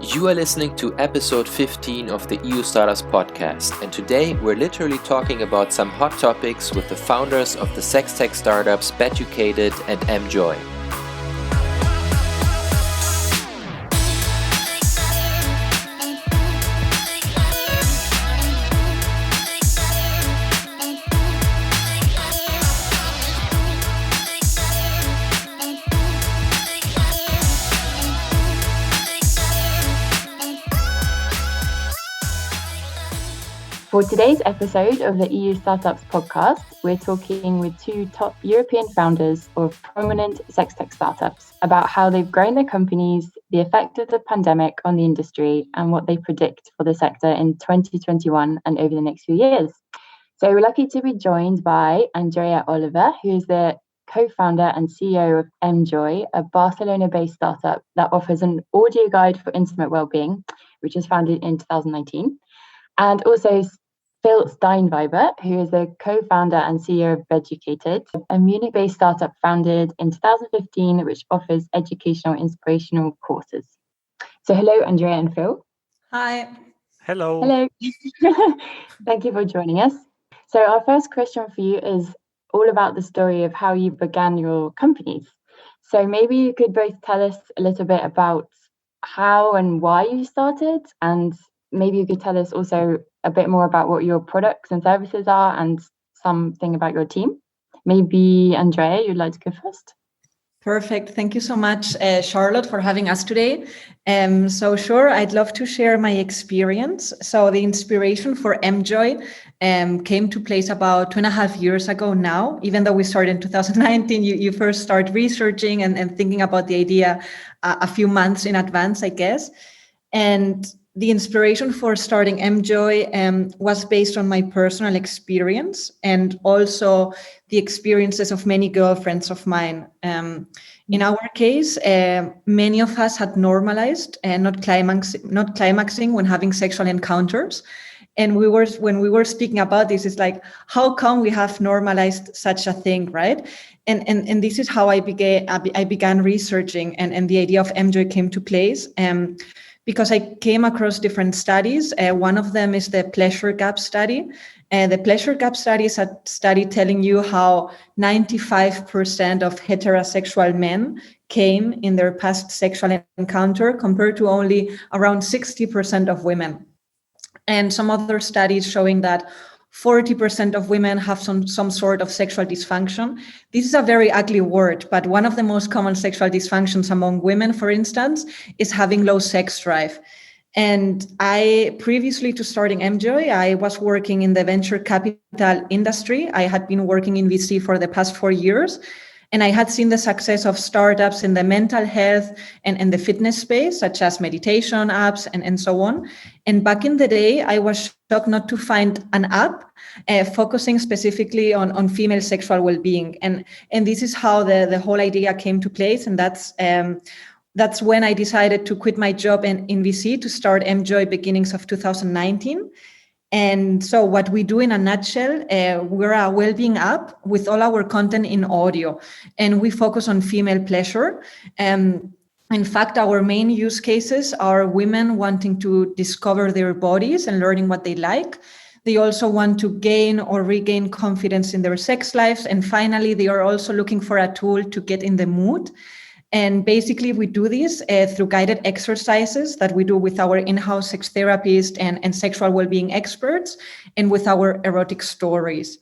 You are listening to episode 15 of the EU Startups podcast, and today we're literally talking about some hot topics with the founders of the sextech startups Beducated and Emjoy. For today's episode of the EU Startups podcast, we're talking with two top European founders of prominent sextech startups about how they've grown their companies, the effect of the pandemic on the industry, and what they predict for the sector in 2021 and over the next few years. So we're lucky to be joined by Andrea Oliver, who is the co-founder and CEO of Emjoy, a Barcelona-based startup that offers an audio guide for intimate well-being, which was founded in 2019. And also Phil Steinveber, who is the co-founder and CEO of Beducated, a Munich-based startup founded in 2015, which offers educational, inspirational courses. So hello, Andrea and Phil. Hi. Hello. Hello. Thank you for joining us. So our first question for you is all about the story of how you began your companies. So maybe you could both tell us a little bit about how and why you started, and maybe you could tell us also a bit more about what your products and services are and something about your team. Maybe Andrea, you'd like to go first? Perfect. Thank you so much, Charlotte, for having us today. Sure, I'd love to share my experience. So the inspiration for Emjoy came to place about 2.5 years ago now. Even though we started in 2019, you first start researching and thinking about the idea a few months in advance, I guess. And the inspiration for starting Emjoy was based on my personal experience and also the experiences of many girlfriends of mine. In our case, many of us had normalized not climaxing when having sexual encounters. And when we were speaking about this, it's like, how come we have normalized such a thing, right? And this is how I began researching, and the idea of Emjoy came to place. Because I came across different studies. One of them is the pleasure gap study. The pleasure gap study is a study telling you how 95% of heterosexual men came in their past sexual encounter compared to only around 60% of women. And some other studies showing that 40% of women have some sort of sexual dysfunction. This is a very ugly word, but one of the most common sexual dysfunctions among women, for instance, is having low sex drive. And previously to starting Emjoy, I was working in the venture capital industry. I had been working in VC for the past 4 years. And I had seen the success of startups in the mental health and the fitness space, such as meditation apps and so on. And back in the day, I was shocked not to find an app focusing specifically on female sexual well-being. And this is how the whole idea came to place. And that's when I decided to quit my job in VC to start Emjoy beginnings of 2019. And so what we do in a nutshell, we're a well-being app with all our content in audio, and we focus on female pleasure. In fact, our main use cases are women wanting to discover their bodies and learning what they like. They also want to gain or regain confidence in their sex lives. And finally, they are also looking for a tool to get in the mood. And basically, we do this through guided exercises that we do with our in-house sex therapist and sexual well-being experts, and with our erotic stories.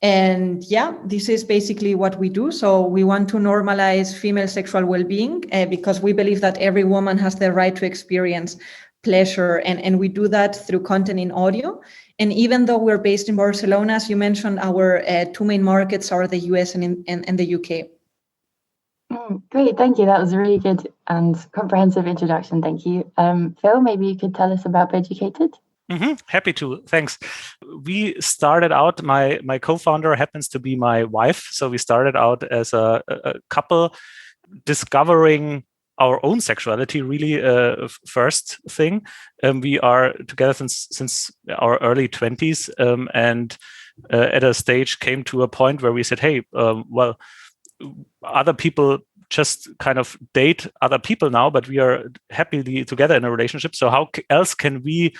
And yeah, this is basically what we do. So we want to normalize female sexual well-being because we believe that every woman has the right to experience pleasure. And we do that through content in audio. And even though we're based in Barcelona, as you mentioned, our two main markets are the US and the UK. Great, thank you. That was a really good and comprehensive introduction. Thank you. Phil, maybe you could tell us about Beducated? Happy to. Thanks. We started out, my co-founder happens to be my wife. So we started out as a couple discovering our own sexuality, really first thing. We are together since our early 20s and at a stage came to a point where we said, hey, well, other people just kind of date other people now, but we are happily together in a relationship. So how else can we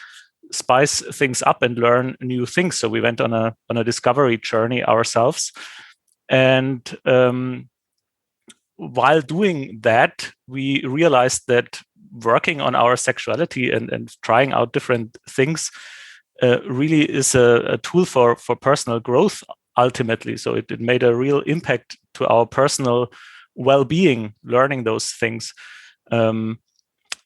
spice things up and learn new things? So we went on a discovery journey ourselves. And while doing that, we realized that working on our sexuality and trying out different things really is a tool for personal growth ultimately. So it made a real impact to our personal well-being, learning those things.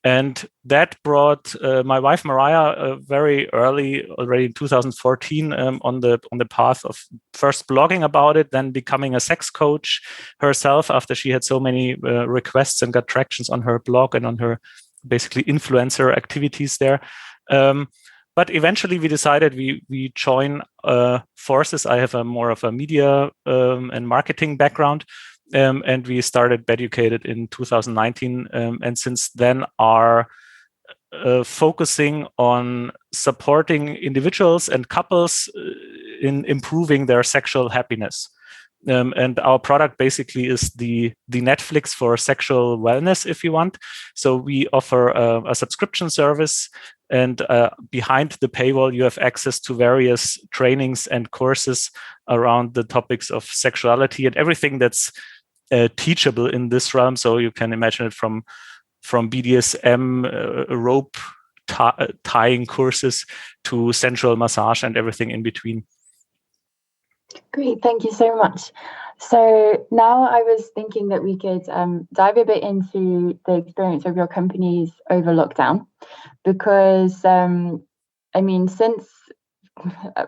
And that brought my wife Mariah very early, already in 2014, on the path of first blogging about it, then becoming a sex coach herself after she had so many requests and got tractions on her blog and on her basically influencer activities there. But eventually we decided we join forces. I have more of a media and marketing background. And we started Beducated in 2019, and since then are focusing on supporting individuals and couples in improving their sexual happiness. And our product basically is the Netflix for sexual wellness, if you want. So we offer a subscription service, and behind the paywall, you have access to various trainings and courses around the topics of sexuality and everything that's teachable in this realm. So you can imagine it from BDSM, rope tying courses to sensual massage and everything in between. Great, thank you so much. So now I was thinking that we could dive a bit into the experience of your companies over lockdown, because I mean, since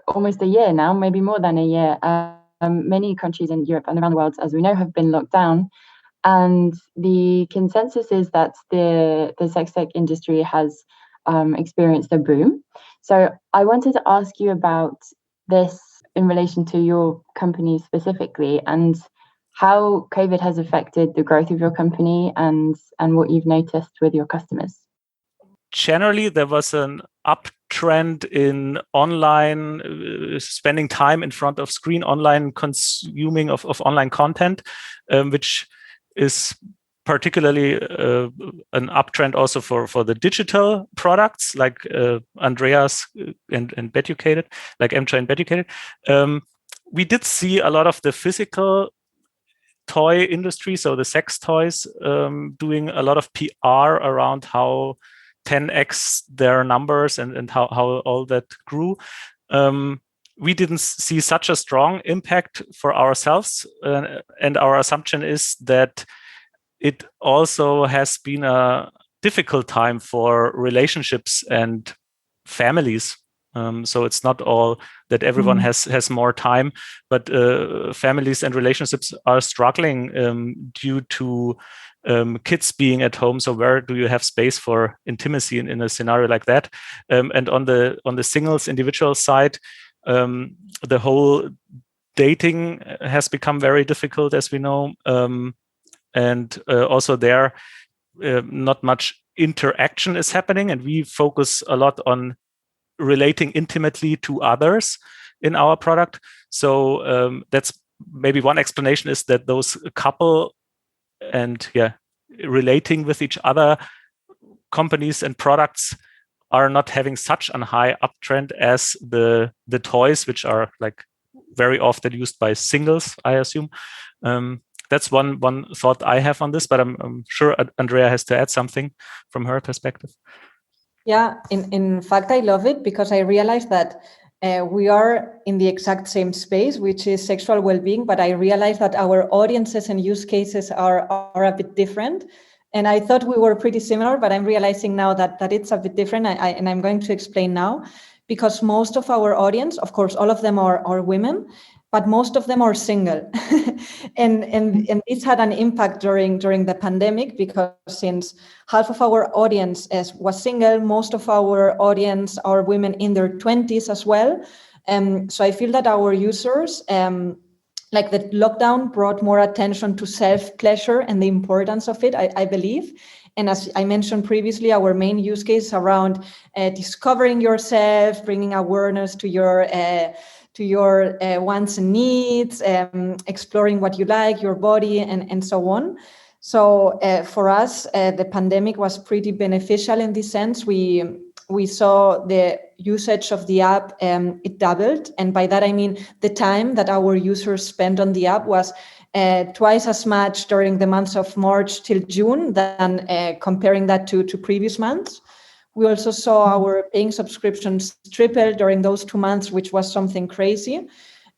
almost a year now, maybe more than a year, many countries in Europe and around the world, as we know, have been locked down. And the consensus is that the sex tech industry has experienced a boom. So I wanted to ask you about this in relation to your company specifically, and how COVID has affected the growth of your company and what you've noticed with your customers. Generally, there was an uptrend in online spending time in front of screen, online consuming of online content, which is particularly an uptrend also for the digital products like Andrea's and Beducated, like Emjoy and Beducated. We did see a lot of the physical toy industry, so the sex toys, doing a lot of PR around how 10x their numbers and how all that grew. We didn't see such a strong impact for ourselves, and our assumption is that it also has been a difficult time for relationships and families. So it's not all that everyone has more time, but families and relationships are struggling due to kids being at home. So where do you have space for intimacy in a scenario like that? And on the singles individual side, the whole dating has become very difficult, as we know. And also there, not much interaction is happening, and we focus a lot on relating intimately to others in our product. So that's maybe one explanation, is that those couple and relating with each other companies and products are not having such a high uptrend as the toys, which are like very often used by singles, I assume. That's one thought I have on this, but I'm sure Andrea has to add something from her perspective. Yeah, in fact, I love it because I realized that we are in the exact same space, which is sexual well-being, but I realized that our audiences and use cases are a bit different. And I thought we were pretty similar, but I'm realizing now that it's a bit different, and I'm going to explain now. Because most of our audience, of course, all of them are women, but most of them are single. and this had an impact during the pandemic, because since half of our audience was single, most of our audience are women in their 20s as well. So I feel that our users, like the lockdown brought more attention to self-pleasure and the importance of it, I believe. And as I mentioned previously, our main use case is around discovering yourself, bringing awareness to your wants and needs, exploring what you like, your body, and so on. So for us, the pandemic was pretty beneficial in this sense. We saw the usage of the app, it doubled. And by that, I mean the time that our users spent on the app was twice as much during the months of March till June than comparing that to previous months. We also saw our paying subscriptions triple during those 2 months, which was something crazy.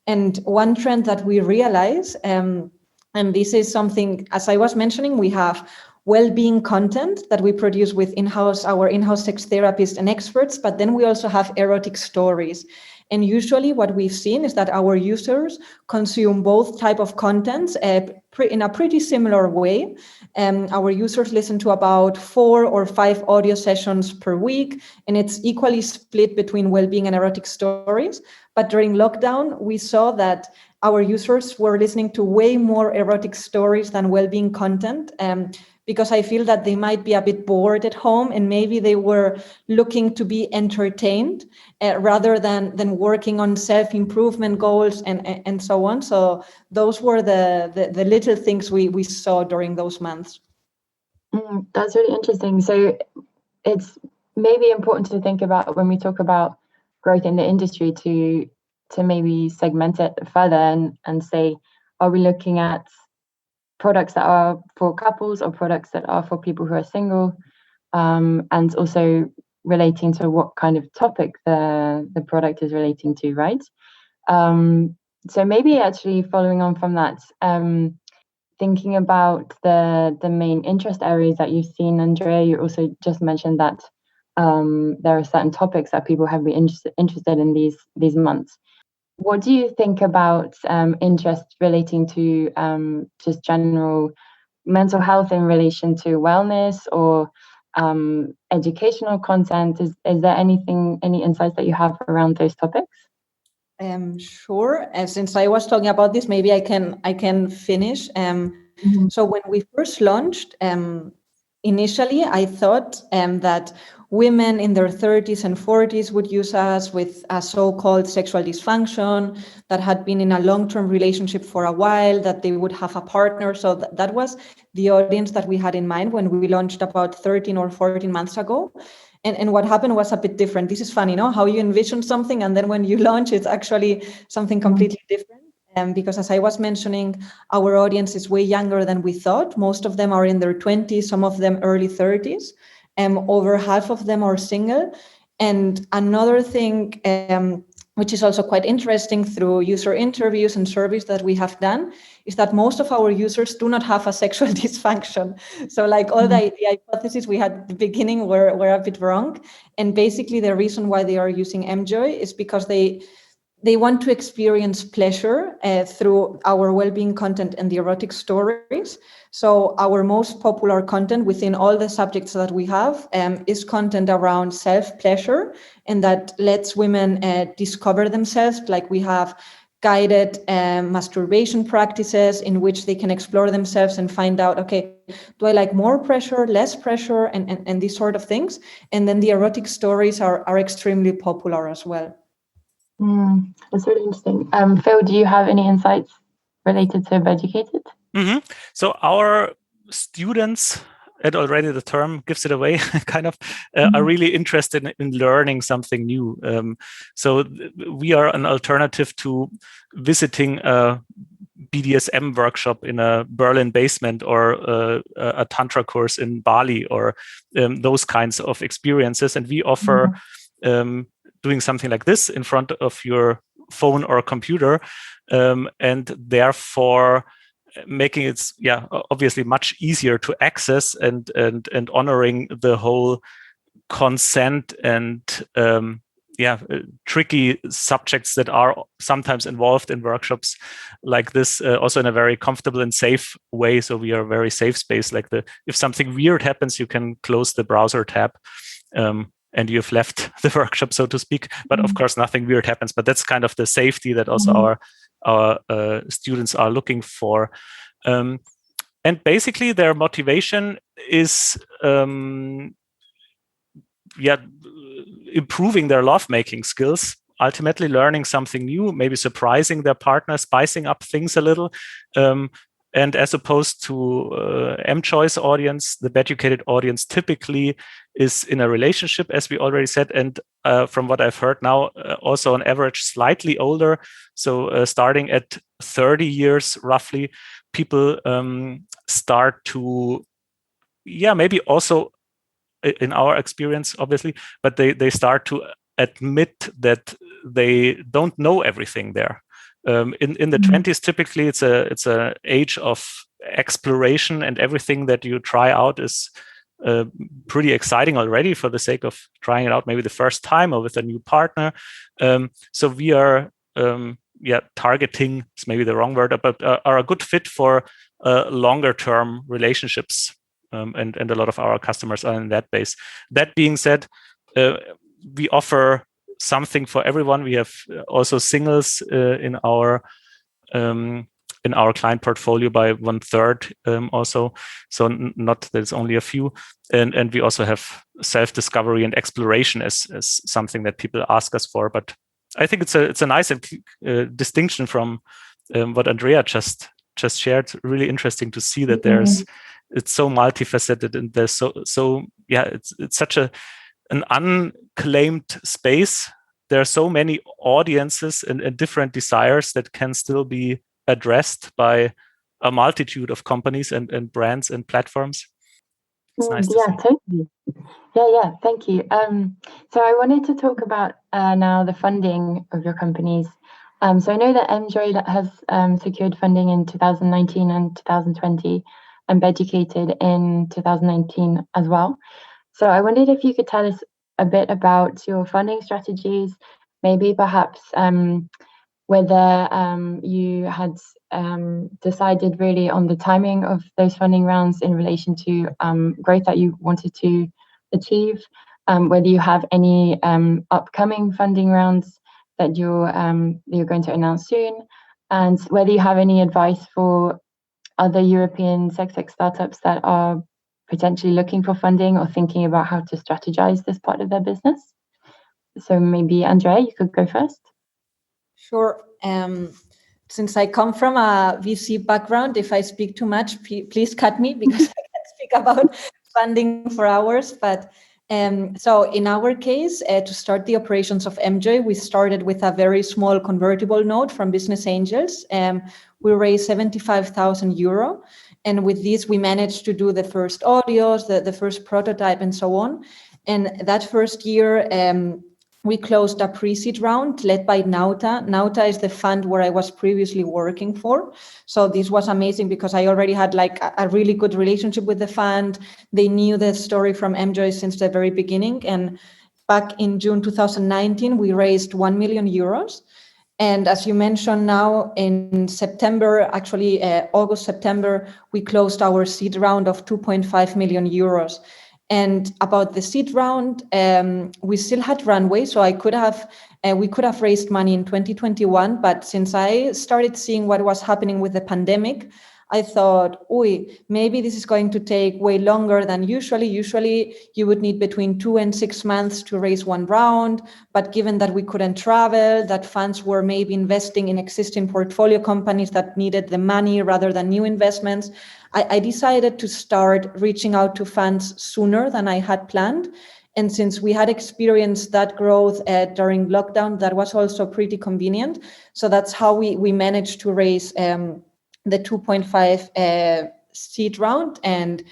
And one trend that we realize, and this is something, as I was mentioning, we have well-being content that we produce with our in-house sex therapists and experts, but then we also have erotic stories. And usually what we've seen is that our users consume both type of contents in a pretty similar way. Our users listen to about 4 or 5 audio sessions per week, and it's equally split between well-being and erotic stories. But during lockdown, we saw that our users were listening to way more erotic stories than well-being content, because I feel that they might be a bit bored at home and maybe they were looking to be entertained rather than working on self-improvement goals and so on. So those were the little things we saw during those months. That's really interesting. So it's maybe important to think about when we talk about growth in the industry to maybe segment it further and say, are we looking at products that are for couples or products that are for people who are single, and also relating to what kind of topic the product is relating to, right? So maybe actually following on from that, thinking about the main interest areas that you've seen, Andrea, you also just mentioned that there are certain topics that people have been interested in these months. What do you think about interest relating to just general mental health in relation to wellness or educational content? Is there any insights that you have around those topics? Sure. Since I was talking about this, maybe I can finish. So when we first launched, initially I thought that women in their 30s and 40s would use us with a so-called sexual dysfunction, that had been in a long-term relationship for a while, that they would have a partner. So that was the audience that we had in mind when we launched about 13 or 14 months ago. And what happened was a bit different. This is funny, no? How you envision something and then when you launch, it's actually something completely different. Because as I was mentioning, our audience is way younger than we thought. Most of them are in their 20s, some of them early 30s. Over half of them are single. And another thing, which is also quite interesting through user interviews and surveys that we have done, is that most of our users do not have a sexual dysfunction. So like all the hypotheses we had at the beginning were a bit wrong. And basically the reason why they are using Emjoy is because they want to experience pleasure through our well-being content and the erotic stories. So our most popular content within all the subjects that we have is content around self-pleasure, and that lets women discover themselves. Like we have guided masturbation practices in which they can explore themselves and find out, okay, do I like more pressure, less pressure, and these sort of things. And then the erotic stories are extremely popular as well. That's really interesting. Phil, do you have any insights related to Beducated? Mm-hmm. So our students, and already the term gives it away, kind of, are really interested in learning something new. So we are an alternative to visiting a BDSM workshop in a Berlin basement or a Tantra course in Bali or those kinds of experiences. And we offer doing something like this in front of your phone or computer, and therefore making it, obviously much easier to access and honoring the whole consent and tricky subjects that are sometimes involved in workshops like this, also in a very comfortable and safe way. So we are a very safe space. Like if something weird happens, you can close the browser tab. And you've left the workshop, so to speak. But of course, nothing weird happens. But that's kind of the safety that also our students are looking for. And basically, their motivation is improving their lovemaking skills, ultimately learning something new, maybe surprising their partner, spicing up things a little. And as opposed to Emjoy's audience, the Beducated audience typically is in a relationship, as we already said. And from what I've heard now, also on average, slightly older. So starting at 30 years, roughly, people start to, maybe also in our experience, obviously, but they start to admit that they don't know everything there. In the 20s, typically it's a age of exploration, and everything that you try out is pretty exciting already for the sake of trying it out, maybe the first time or with a new partner. So we are targeting is maybe the wrong word, but are a good fit for longer term relationships, and a lot of our customers are in that base. That being said, we offer something for everyone. We have also singles in our client portfolio by 1/3 also. So not that it's only a few, and we also have self-discovery and exploration as something that people ask us for. But I think it's a nice distinction from what Andrea just shared. Really interesting to see that it's so multifaceted, and there's it's such an unclaimed space. There are so many audiences and different desires that can still be addressed by a multitude of companies and brands and platforms. It's nice to see. Totally. Yeah, thank you. So I wanted to talk about now the funding of your companies. So I know that Emjoy has secured funding in 2019 and 2020, and Beducated in 2019 as well. So I wondered if you could tell us a bit about your funding strategies, maybe perhaps whether you had decided really on the timing of those funding rounds in relation to growth that you wanted to achieve, whether you have any upcoming funding rounds that you're going to announce soon, and whether you have any advice for other European sextech startups that are potentially looking for funding or thinking about how to strategize this part of their business. So maybe Andrea, you could go first. Sure. Since I come from a VC background, if I speak too much, please cut me, because I can speak about funding for hours. But so in our case, to start the operations of Emjoy, we started with a very small convertible note from business angels. We raised 75,000 euro. And with this, we managed to do the first audios, the first prototype, and so on. And that first year, we closed a pre-seed round led by Nauta. Nauta is the fund where I was previously working for. So this was amazing because I already had like a really good relationship with the fund. They knew the story from Emjoy since the very beginning. And back in June 2019, we raised 1 million euros. And as you mentioned now, in September, actually August, September, we closed our seed round of 2.5 million euros. And about the seed round, we still had runway, so we could have raised money in 2021. But since I started seeing what was happening with the pandemic, I thought, maybe this is going to take way longer than usually. Usually, you would need between 2 and 6 months to raise one round. But given that we couldn't travel, that funds were maybe investing in existing portfolio companies that needed the money rather than new investments, I decided to start reaching out to funds sooner than I had planned. And since we had experienced that growth during lockdown, that was also pretty convenient. So that's how we managed to raise the 2.5 seed round. And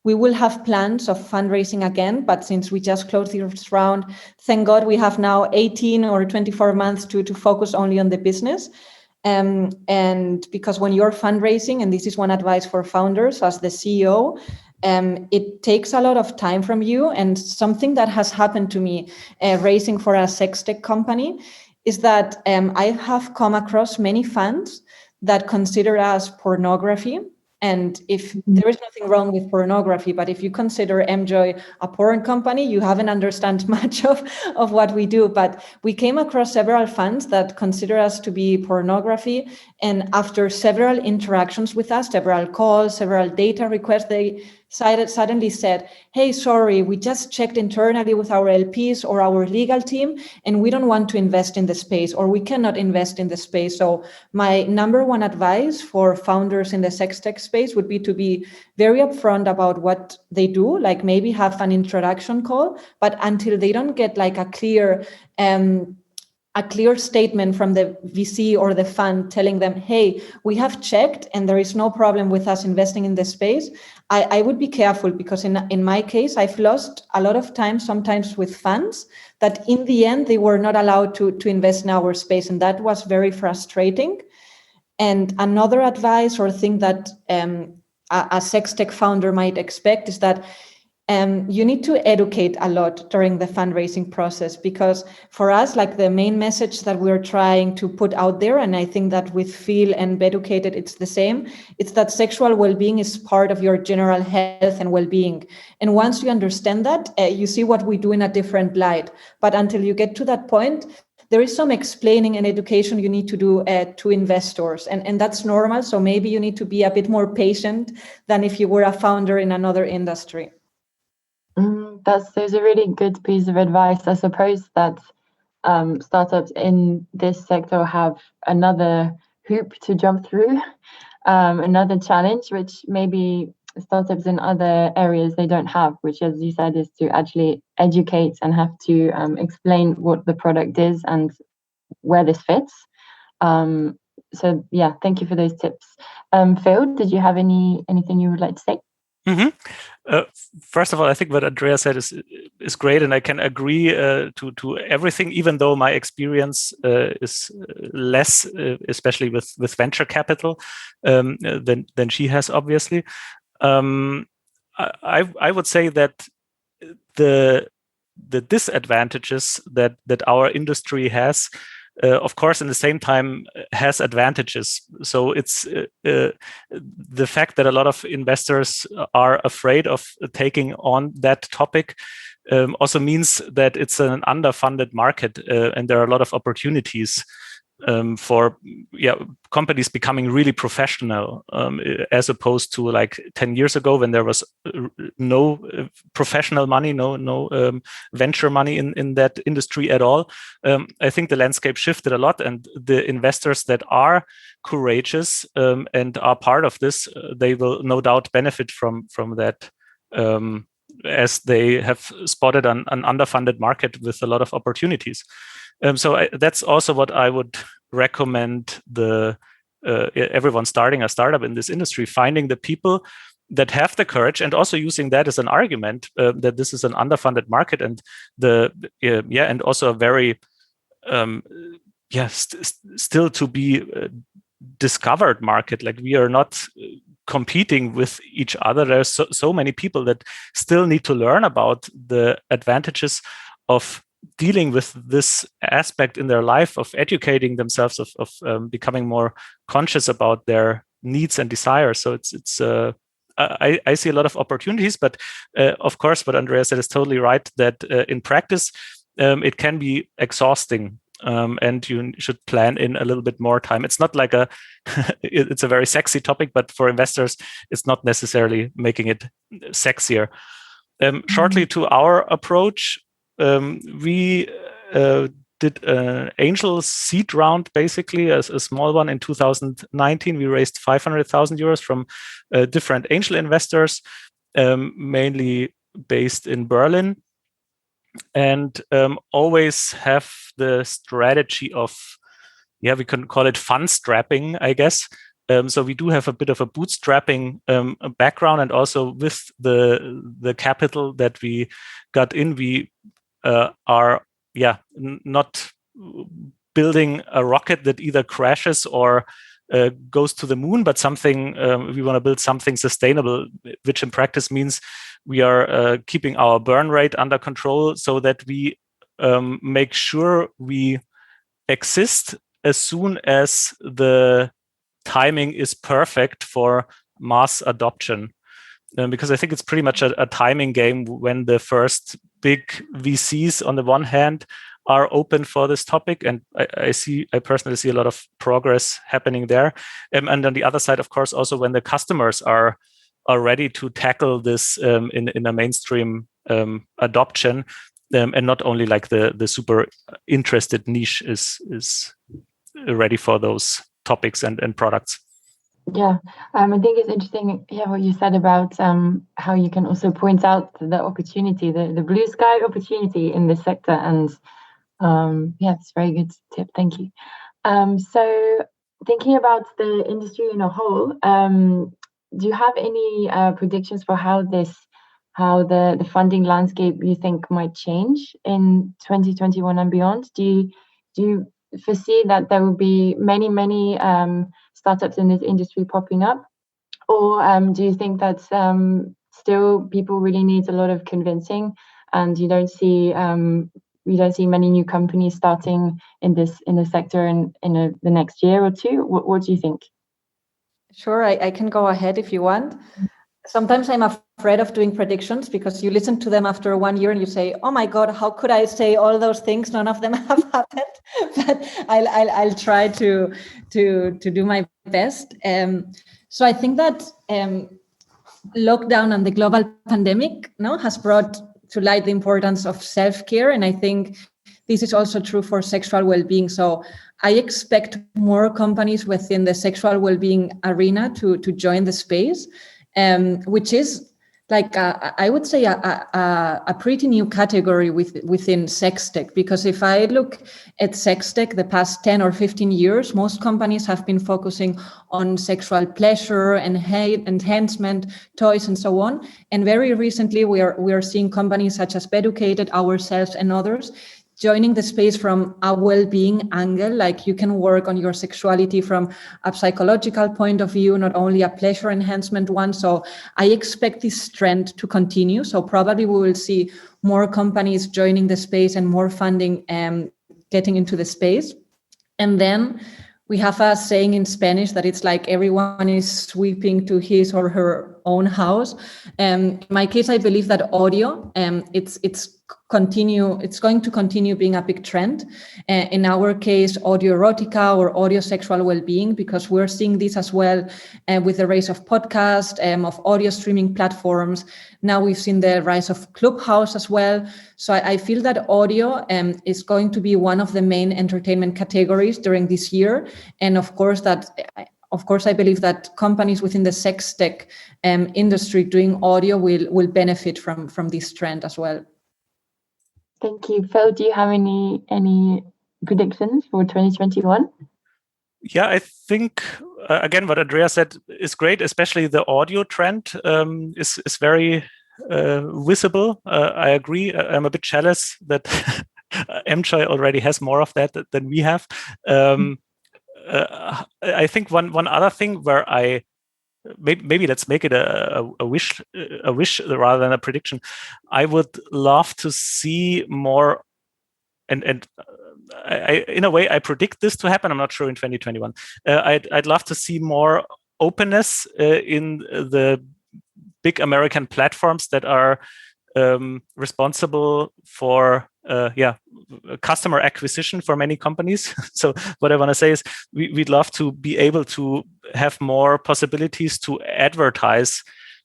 we will have plans of fundraising again. But since we just closed this round, thank God we have now 18 or 24 months to focus only on the business. And because when you're fundraising, and this is one advice for founders as the CEO, it takes a lot of time from you. And something that has happened to me raising for a sextech company is that I have come across many funds that consider us pornography. And if there is nothing wrong with pornography, but if you consider Emjoy a porn company, you haven't understand much of what we do. But we came across several funds that consider us to be pornography. And after several interactions with us, several calls, several data requests, they suddenly said, hey, sorry, we just checked internally with our LPs or our legal team, and we don't want to invest in the space, or we cannot invest in the space. So my number one advice for founders in the sex tech space would be to be very upfront about what they do, like maybe have an introduction call, but until they don't get like a clear statement from the VC or the fund telling them, hey, we have checked and there is no problem with us investing in the space, I would be careful, because in my case, I've lost a lot of time, sometimes with funds, that in the end, they were not allowed to invest in our space. And that was very frustrating. And another advice or thing that a sex tech founder might expect is that you need to educate a lot during the fundraising process, because for us, like the main message that we're trying to put out there, and I think that with Feel and Beducated, it's the same, it's that sexual well-being is part of your general health and well-being. And once you understand that, you see what we do in a different light. But until you get to that point, there is some explaining and education you need to do to investors, and that's normal. So maybe you need to be a bit more patient than if you were a founder in another industry. There's a really good piece of advice. I suppose that startups in this sector have another hoop to jump through, another challenge, which maybe startups in other areas they don't have, which, as you said, is to actually educate and have to explain what the product is and where this fits. So yeah, thank you for those tips. Phil, did you have anything you would like to say? First of all, I think what Andrea said is great, and I can agree to everything, even though my experience is less, especially with venture capital, than she has, obviously. I would say that the disadvantages that our industry has, of course, in the same time has advantages. So it's the fact that a lot of investors are afraid of taking on that topic also means that it's an underfunded market, and there are a lot of opportunities for companies becoming really professional, as opposed to like 10 years ago when there was no professional money, no venture money in that industry at all. I think the landscape shifted a lot, and the investors that are courageous and are part of this, they will no doubt benefit from that, as they have spotted an underfunded market with a lot of opportunities. So that's also what I would recommend everyone starting a startup in this industry, finding the people that have the courage, and also using that as an argument that this is an underfunded market, and and also a very still to be discovered market. Like, we are not competing with each other. There's so many people that still need to learn about the advantages of dealing with this aspect in their life, of educating themselves, of becoming more conscious about their needs and desires. So I see a lot of opportunities, but of course, what Andrea said is totally right, that in practice, it can be exhausting. And you should plan in a little bit more time. It's not like it's a very sexy topic, but for investors, it's not necessarily making it sexier. Shortly to our approach, we did an angel seed round, basically a small one in 2019. We raised 500,000 euros from different angel investors, mainly based in Berlin, and always have the strategy of, we can call it fund strapping, I guess. So we do have a bit of a bootstrapping background, and also with the capital that we got in, we are not building a rocket that either crashes or goes to the moon, but something we want to build something sustainable, which in practice means we are keeping our burn rate under control, so that we make sure we exist as soon as the timing is perfect for mass adoption. Because I think it's pretty much a timing game when the first big VCs on the one hand are open for this topic, and I personally see a lot of progress happening there. And on the other side, of course, also when the customers are are ready to tackle this in a mainstream adoption, and not only like the super interested niche is ready for those topics and products. Yeah, I think it's interesting, what you said about how you can also point out the opportunity, the blue sky opportunity in this sector. And it's a very good tip. Thank you. So thinking about the industry in a whole, do you have any predictions for how the funding landscape you think might change in 2021 and beyond? Do you foresee that there will be many startups in this industry popping up, or do you think that still people really need a lot of convincing, and you don't see many new companies starting in this sector in the next year or two? What do you think? Sure, I can go ahead if you want. Sometimes I'm afraid of doing predictions because you listen to them after 1 year and you say, "Oh my God, how could I say all those things? None of them have happened." But I'll try to do my best. So I think that lockdown and the global pandemic has brought to light the importance of self-care, and I think this is also true for sexual well-being. So I expect more companies within the sexual well-being arena to join the space, which is like I would say a pretty new category within sextech. Because if I look at sextech the past 10 or 15 years, most companies have been focusing on sexual pleasure and enhancement, toys, and so on. And very recently, we are seeing companies such as Beducated, ourselves, and others joining the space from a well-being angle. Like, you can work on your sexuality from a psychological point of view, not only a pleasure enhancement one. So I expect this trend to continue. So probably we will see more companies joining the space and more funding getting into the space. And then we have a saying in Spanish that it's like everyone is sweeping to his or her own house. In my case, I believe that audio, it's going to continue being a big trend. In our case, audio erotica or audio sexual well-being, because we're seeing this as well with the rise of podcasts, of audio streaming platforms. Now we've seen the rise of Clubhouse as well. So I feel that audio is going to be one of the main entertainment categories during this year. And of course, I believe that companies within the sex tech industry doing audio will benefit from this trend as well. Thank you. Phil, do you have any predictions for 2021? Yeah, I think, again, what Andrea said is great, especially the audio trend is very visible. I agree. I'm a bit jealous that Emjoy already has more of that than we have. I think one other thing where maybe let's make it a wish rather than a prediction. I would love to see more, and I in a way I predict this to happen. I'm not sure in 2021. I'd love to see more openness in the big American platforms that are responsible for customer acquisition for many companies. So what I want to say is we'd love to be able to have more possibilities to advertise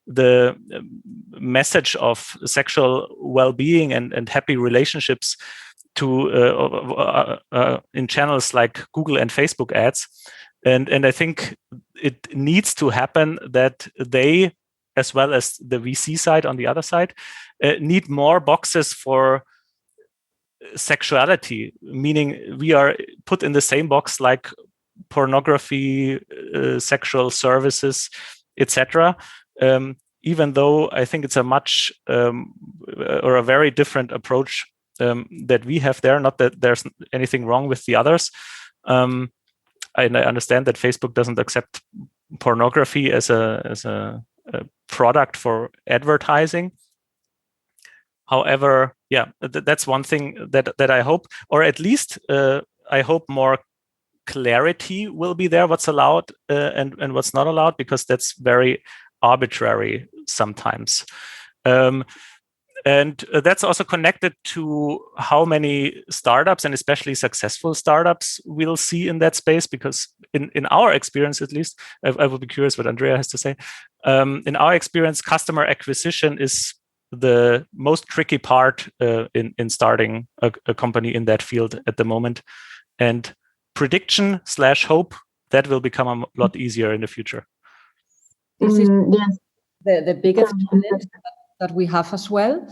the message of sexual well-being and happy relationships to in channels like Google and Facebook ads. And I think it needs to happen that they, as well as the VC side on the other side, need more boxes for sexuality, meaning we are put in the same box like pornography, sexual services, etc. Even though I think it's a much or a very different approach that we have there. Not that there's anything wrong with the others. And I understand that Facebook doesn't accept pornography as a product for advertising. However, that's one thing that I hope, or at least I hope more clarity will be there, what's allowed and what's not allowed, because that's very arbitrary sometimes. And that's also connected to how many startups, and especially successful startups, we'll see in that space. Because in our experience, at least, I would be curious what Andrea has to say. In our experience, customer acquisition is the most tricky part in starting a company in that field at the moment. And prediction/hope, that will become a lot easier in the future. This is Yes. the biggest challenge that we have as well.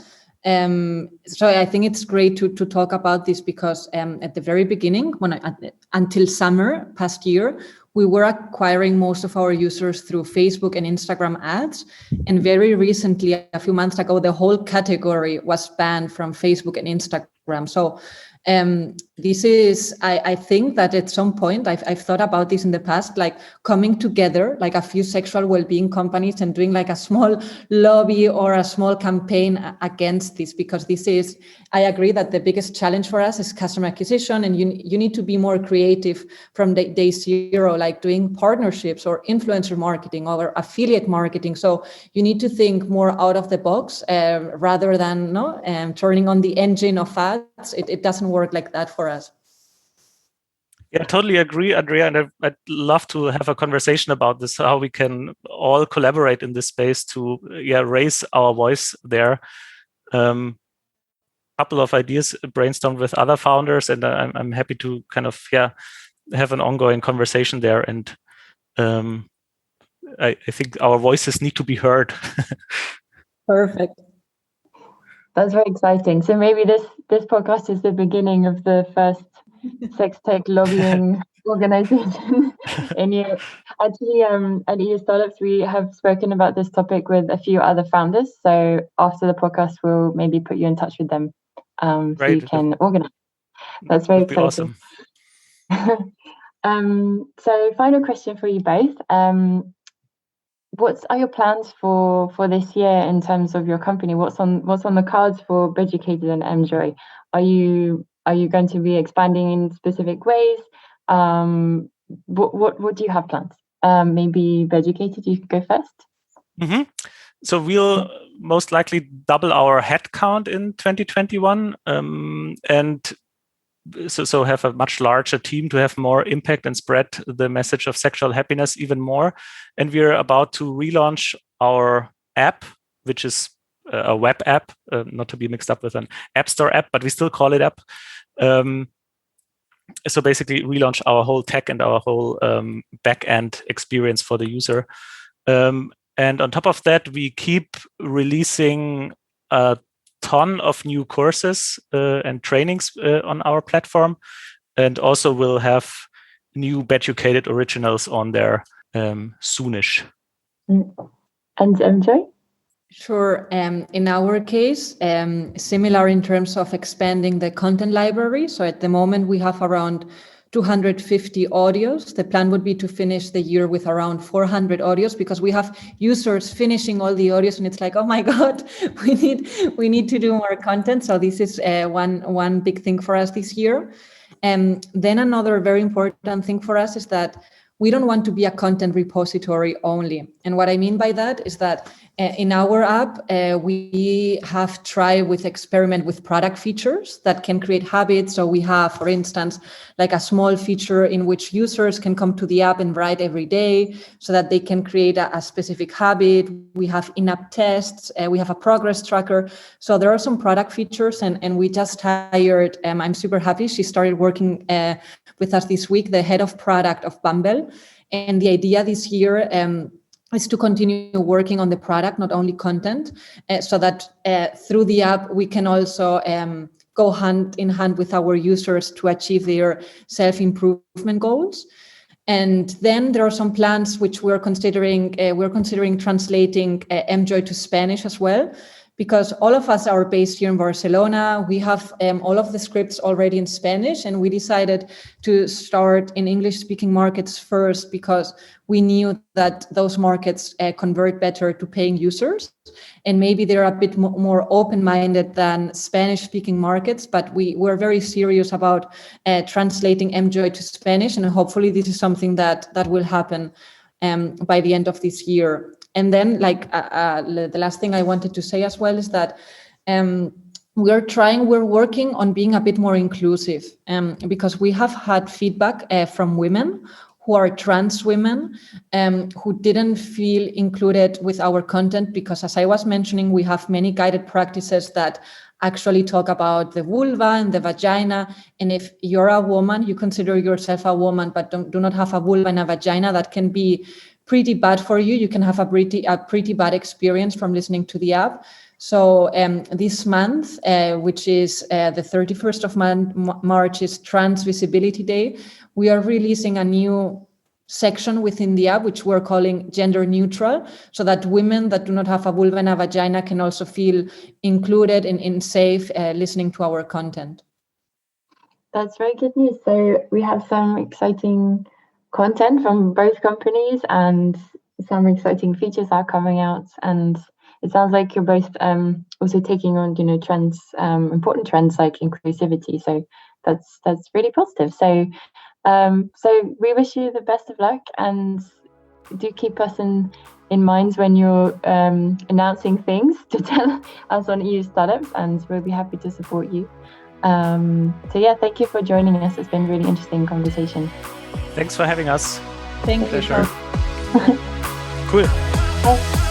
So I think it's great to talk about this because at the very beginning, until summer past year, we were acquiring most of our users through Facebook and Instagram ads. And very recently, a few months ago, the whole category was banned from Facebook and Instagram. So this is, I think that at some point, I've thought about this in the past, like coming together, like a few sexual well-being companies and doing like a small lobby or a small campaign against this, because this is, I agree that the biggest challenge for us is customer acquisition, and you need to be more creative from day zero, like doing partnerships or influencer marketing or affiliate marketing. So you need to think more out of the box rather than turning on the engine of ads. It doesn't work like that for us. Yeah, I totally agree, Andrea, and I'd love to have a conversation about this, how we can all collaborate in this space to raise our voice there. Couple of ideas brainstormed with other founders, and I'm happy to kind of have an ongoing conversation there. And I think our voices need to be heard. Perfect. That's very exciting. So maybe this podcast is the beginning of the first sex tech lobbying organization in Europe. Actually, at EU Startups, we have spoken about this topic with a few other founders. So after the podcast, we'll maybe put you in touch with them so you can organize. That's very exciting. Awesome. So final question for you both. What are your plans for this year in terms of your company? What's on the cards for Beducated and Emjoy? Are you going to be expanding in specific ways? What do you have plans? Maybe Beducated, you could go first. Mm-hmm. So we'll most likely double our headcount in 2021, and so have a much larger team to have more impact and spread the message of sexual happiness even more. And we're about to relaunch our app, which is a web app, not to be mixed up with an app store app, but we still call it app. So basically relaunch our whole tech and our whole back-end experience for the user. And on top of that, we keep releasing a ton of new courses and trainings on our platform, and also we'll have new Beducated originals on there soonish. And Emjoy? Sure. In our case, similar in terms of expanding the content library. So at the moment, we have around 250 audios. The plan would be to finish the year with around 400 audios, because we have users finishing all the audios and it's like, oh my God, we need to do more content. So this is one big thing for us this year. And then another very important thing for us is that we don't want to be a content repository only. And what I mean by that is that in our app, we have tried with experiment with product features that can create habits. So we have, for instance, like a small feature in which users can come to the app and write every day so that they can create a specific habit. We have in-app tests. We have a progress tracker. So there are some product features, and we just hired, I'm super happy. She started working with us this week, the head of product of Bumble. And the idea this year is to continue working on the product, not only content, so that through the app, we can also go hand in hand with our users to achieve their self-improvement goals. And then there are some plans which we're considering translating Emjoy to Spanish as well, because all of us are based here in Barcelona. We have all of the scripts already in Spanish, and we decided to start in English-speaking markets first because we knew that those markets convert better to paying users, and maybe they're a bit more open-minded than Spanish-speaking markets. But we're very serious about translating Emjoy to Spanish, and hopefully this is something that will happen by the end of this year. And then, the last thing I wanted to say as well is that we're working on being a bit more inclusive, because we have had feedback from women who are trans women, who didn't feel included with our content, because as I was mentioning, we have many guided practices that actually talk about the vulva and the vagina. And if you're a woman, you consider yourself a woman, but do not have a vulva and a vagina, that can be pretty bad for you. You can have a pretty bad experience from listening to the app. So this month, which is the 31st of March, is Trans Visibility Day. We are releasing a new section within the app, which we're calling gender neutral, so that women that do not have a vulva and a vagina can also feel included and safe listening to our content. That's very good news. So we have some exciting content from both companies, and some exciting features are coming out. And it sounds like you're both also taking on, trends, important trends like inclusivity. So that's really positive. So we wish you the best of luck, and do keep us in mind when you're announcing things to tell us on EU Startups, and we'll be happy to support you. Thank you for joining us. It's been a really interesting conversation. Thanks for having us. Thank you. Cool. Bye.